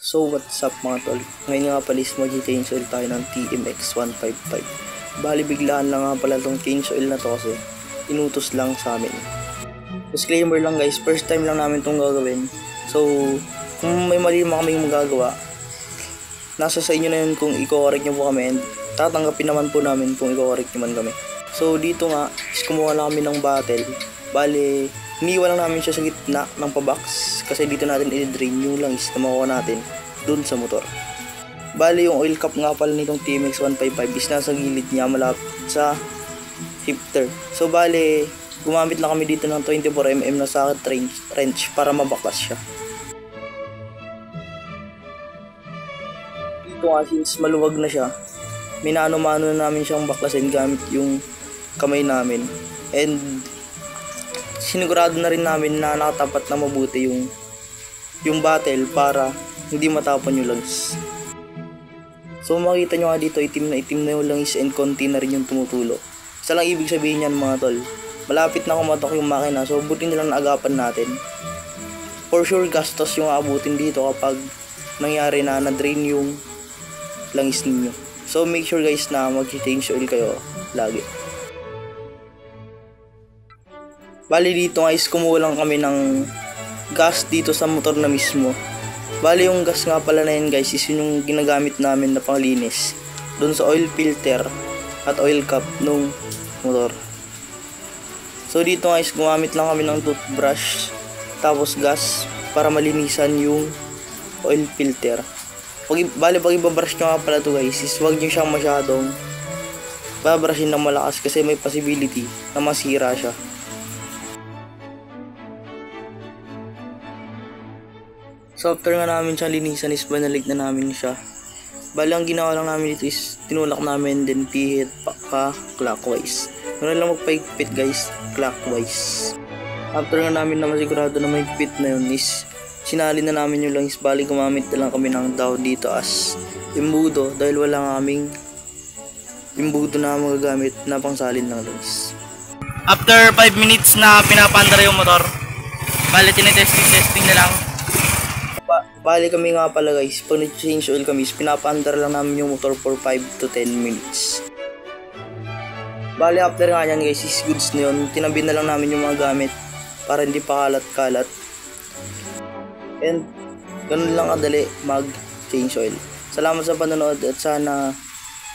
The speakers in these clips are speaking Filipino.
So what's up mga tol, ngayon nga pala is mag-change oil tayo ng TMX 155. Bali biglaan lang nga pala tong change oil na to kasi inutos lang sa amin. Disclaimer lang guys, first time lang namin tong gagawin. So kung may mali naman kaming magagawa, nasa sa inyo na yun kung i-correct nyo po kami, and tatanggapin naman po namin kung i-correct nyo man kami. So dito nga is kumuha lang kami ng bottle. Bali iniwan lang namin siya sa gitna ng pabox kasi dito natin i-drain yung langis na makuha natin dun sa motor. Bali yung oil cap nga pala nitong TMX 155 is nasa gilid niya malapit sa shifter. So bali gumamit lang kami dito ng 24mm na socket wrench para mabaklas siya. Dito nga since maluwag na siya, minano-mano na namin siyang baklasin gamit yung kamay namin, and sinigurado na rin namin na nakatapat na mabuti yung bottle para hindi matapon yung langis. So makita nyo nga dito, itim na yung langis and konti na rin yung tumutulo. Isa lang ibig sabihin yan mga tol, malapit na kumatok yung makina, so buti nilang naagapan natin. For sure gastos yung abutin dito kapag nangyari na na-drain yung langis ninyo. So make sure guys na mag-change oil kayo lagi. Bali dito guys, kumuha lang kami ng gas dito sa motor na mismo. Bali yung gas nga pala na yun guys is yun yung ginagamit namin na panglinis dun sa oil filter at oil cap nung motor. So dito guys, gumamit lang kami ng toothbrush tapos gas para malinisan yung oil filter. Bali pag ibabrush nyo nga pala to guys is huwag nyo siyang masyadong babrushin ng malakas kasi may possibility na masira siya. So after nga namin siyang linisan is banalik na namin siya. Bali ang ginawa lang namin dito is tinulak namin then pihit pa clockwise. Ano lang magpaigpit guys, clockwise. After nga namin na masigurado na may fit na yun is sinali na namin yung langis. Bali gumamit na lang kami ng daw dito as imbudo dahil wala nga kaming imbudo na magagamit na pangsalin ng langis. After 5 minutes na pinapandar yung motor, bali tinetesting na lang. Bali kami nga pala guys, pag nag-change oil kami, pinapaandar lang namin yung motor for 5 to 10 minutes. Bali after nga yan guys, is goods na yun, tinabi na lang namin yung mga gamit para hindi pa kalat-kalat. And ganun lang kadali mag-change oil. Salamat sa panonood at sana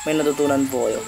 may natutunan po kayo.